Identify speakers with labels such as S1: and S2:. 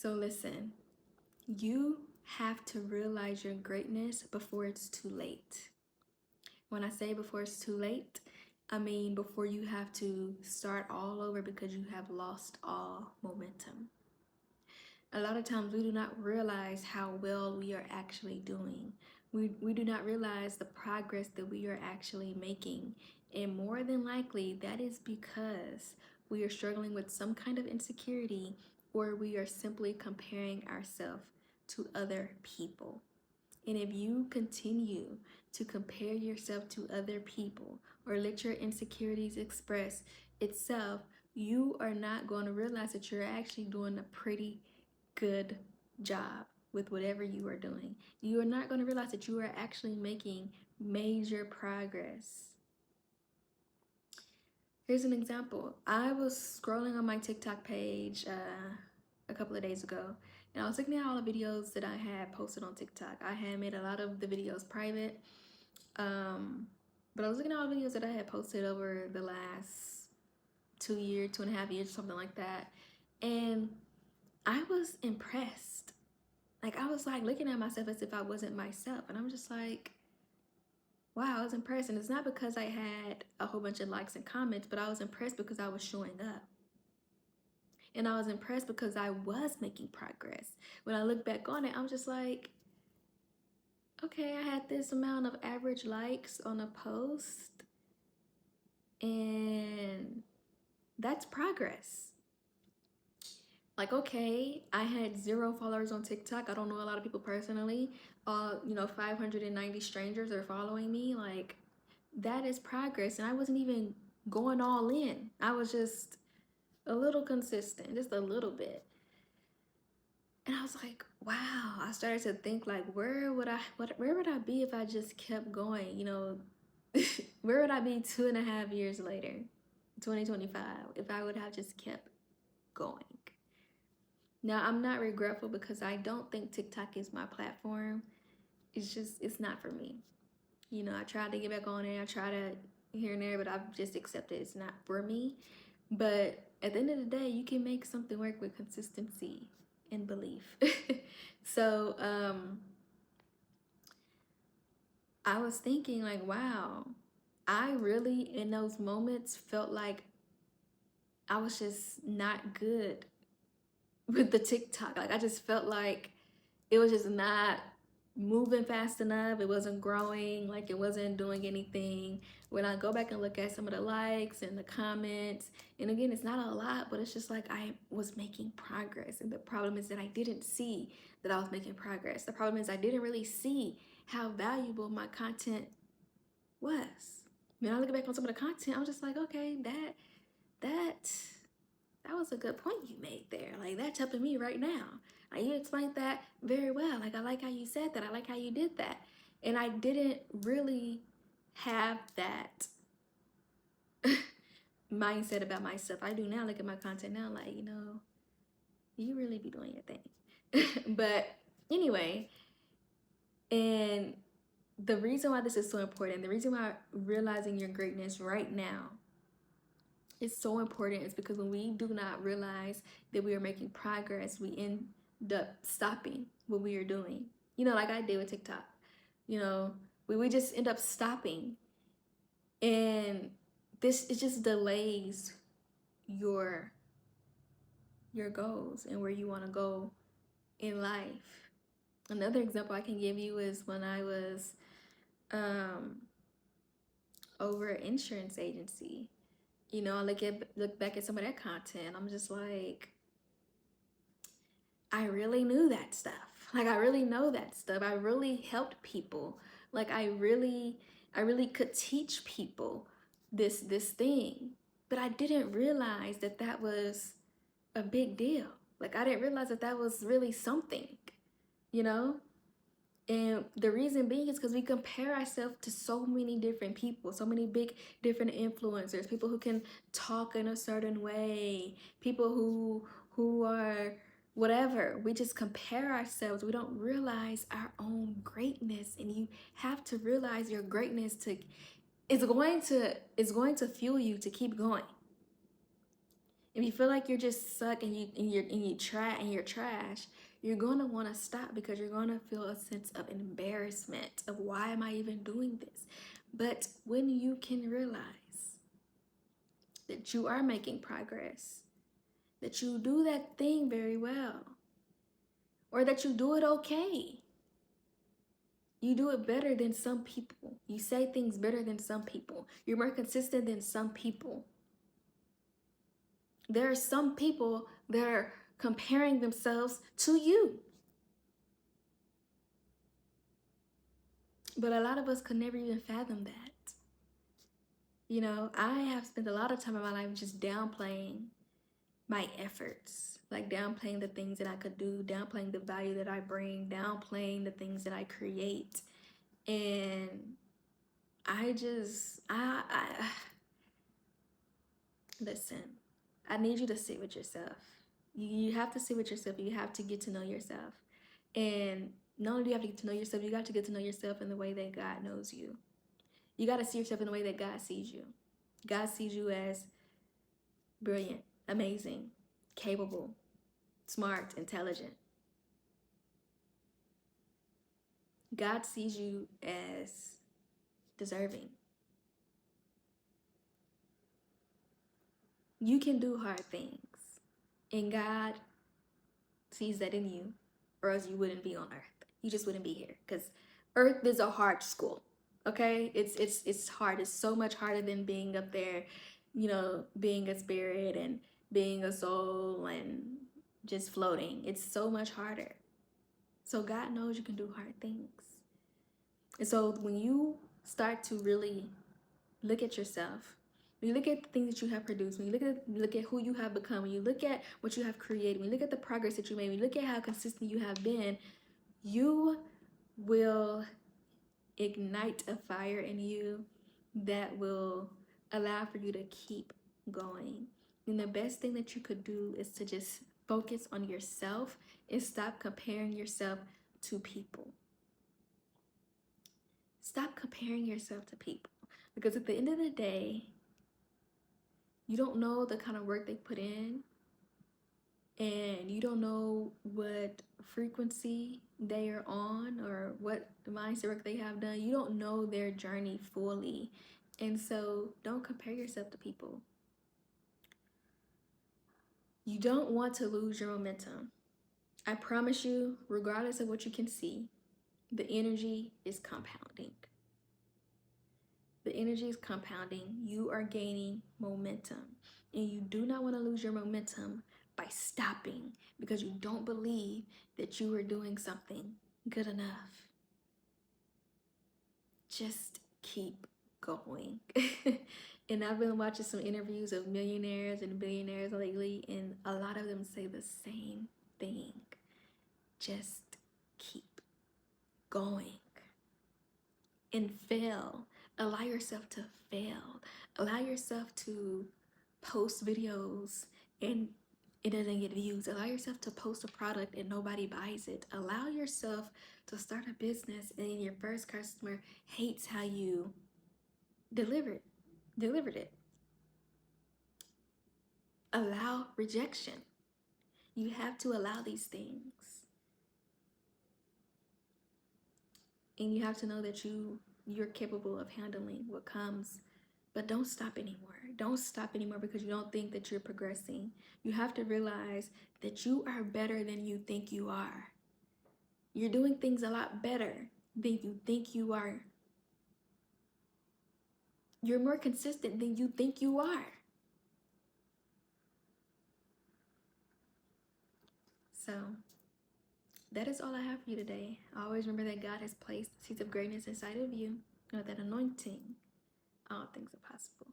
S1: So listen, you have to realize your greatness before it's too late. When I say before it's too late, I mean before you have to start all over because you have lost all momentum. A lot of times we do not realize how well we are actually doing. We do not realize the progress that we are actually making. And more than likely, that is because we are struggling with some kind of insecurity or we are simply comparing ourselves to other people. And if you continue to compare yourself to other people or let your insecurities express itself, you are not going to realize that you're actually doing a pretty good job with whatever you are doing. You are not going to realize that you are actually making major progress. Here's an example. I was scrolling on my TikTok page a couple of days ago, and I was looking at all the videos that I had posted on TikTok. I had made a lot of the videos private, but I was looking at all the videos that I had posted over the last 2 years, 2.5 years, something like that, and I was impressed. Like, I was like looking at myself as if I wasn't myself, and I'm just like, wow, I was impressed. And it's not because I had a whole bunch of likes and comments, but I was impressed because I was showing up. And I was impressed because I was making progress. When I look back on it, I'm just like, okay, I had this amount of average likes on a post, and that's progress. Like, okay, I had 0 followers on TikTok. I don't know a lot of people personally. 590 strangers are following me. Like, that is progress. And I wasn't even going all in. I was just a little consistent, just a little bit. And I was like, wow. I started to think like, where would I be if I just kept going? Where would I be 2.5 years later, 2025, if I would have just kept going? Now, I'm not regretful because I don't think TikTok is my platform. It's not for me. I tried to get back on it. I tried to here and there, but I've just accepted it's not for me. But at the end of the day, you can make something work with consistency and belief. So I was thinking like, wow, I really in those moments felt like I was just not good with the TikTok. Like, I just felt like it was just not moving fast enough. It wasn't growing, like it wasn't doing anything. When I go back and look at some of the likes and the comments, and again, it's not a lot, but it's just like I was making progress. And the problem is that I didn't see that I was making progress. The problem is I didn't really see how valuable my content was. When I look back on some of the content, I'm just like, okay, that that was a good point you made there. Like, that's helping me right now. Like, you explained that very well. Like, I like how you said that. I like how you did that. And I didn't really have that mindset about myself. I do now look at my content now, like, you really be doing your thing. But anyway, and the reason why this is so important, the reason why realizing your greatness right now is so important is because when we do not realize that we are making progress, we end up stopping what we are doing. Like I did with TikTok. We just end up stopping. And this, it just delays your goals and where you want to go in life. Another example I can give you is when I was over an insurance agency. I look back at some of that content. I'm just like, I really knew that stuff. Like, I really know that stuff. I really helped people. Like, I really could teach people this thing. But I didn't realize that that was a big deal. Like, I didn't realize that that was really something, you know? And the reason being is because we compare ourselves to so many different people, so many big different influencers, people who can talk in a certain way, people who are whatever. We just compare ourselves. We don't realize our own greatness. And you have to realize your greatness is going to fuel you to keep going. If you feel like you're just suck and you're trash, you're gonna want to stop because you're gonna feel a sense of embarrassment of why am I even doing this? But when you can realize that you are making progress, that you do that thing very well, or that you do it okay. You do it better than some people. You say things better than some people. You're more consistent than some people. There are some people that are comparing themselves to you. But a lot of us could never even fathom that. You know, I have spent a lot of time in my life just downplaying my efforts, like downplaying the things that I could do, downplaying the value that I bring, downplaying the things that I create. And I listen, I need you to sit with yourself. You have to sit with yourself. You have to get to know yourself. And not only do you have to get to know yourself, you got to get to know yourself in the way that God knows you. You got to see yourself in the way that God sees you. God sees you as brilliant, amazing, capable, smart, intelligent. God sees you as deserving. You can do hard things, and God sees that in you, or else you wouldn't be on earth. You just wouldn't be here, because earth is a hard school. Okay, it's hard. It's so much harder than being up there, you know, being a spirit and being a soul and just floating. It's so much harder. So God knows you can do hard things. And so when you start to really look at yourself, when you look at the things that you have produced, when you look at who you have become, when you look at what you have created, when you look at the progress that you made, when you look at how consistent you have been, you will ignite a fire in you that will allow for you to keep going. And the best thing that you could do is to just focus on yourself and stop comparing yourself to people. Stop comparing yourself to people, because at the end of the day, you don't know the kind of work they put in, and you don't know what frequency they are on or what mindset work they have done. You don't know their journey fully. And so don't compare yourself to people. You don't want to lose your momentum. I promise you, regardless of what you can see, the energy is compounding. The energy is compounding. You are gaining momentum. And you do not want to lose your momentum by stopping because you don't believe that you are doing something good enough. Just keep going. And I've been watching some interviews of millionaires and billionaires lately, and a lot of them say the same thing. Just keep going and fail. Allow yourself to fail. Allow yourself to post videos and it doesn't get views. Allow yourself to post a product and nobody buys it. Allow yourself to start a business and your first customer hates how you delivered it. Allow rejection. You have to allow these things. And you have to know that you're capable of handling what comes. But don't stop anymore. Don't stop anymore because you don't think that you're progressing. You have to realize that you are better than you think you are. You're doing things a lot better than you think you are. You're more consistent than you think you are. So that is all I have for you today. Always remember that God has placed seeds of greatness inside of you. And with that anointing, all things are possible.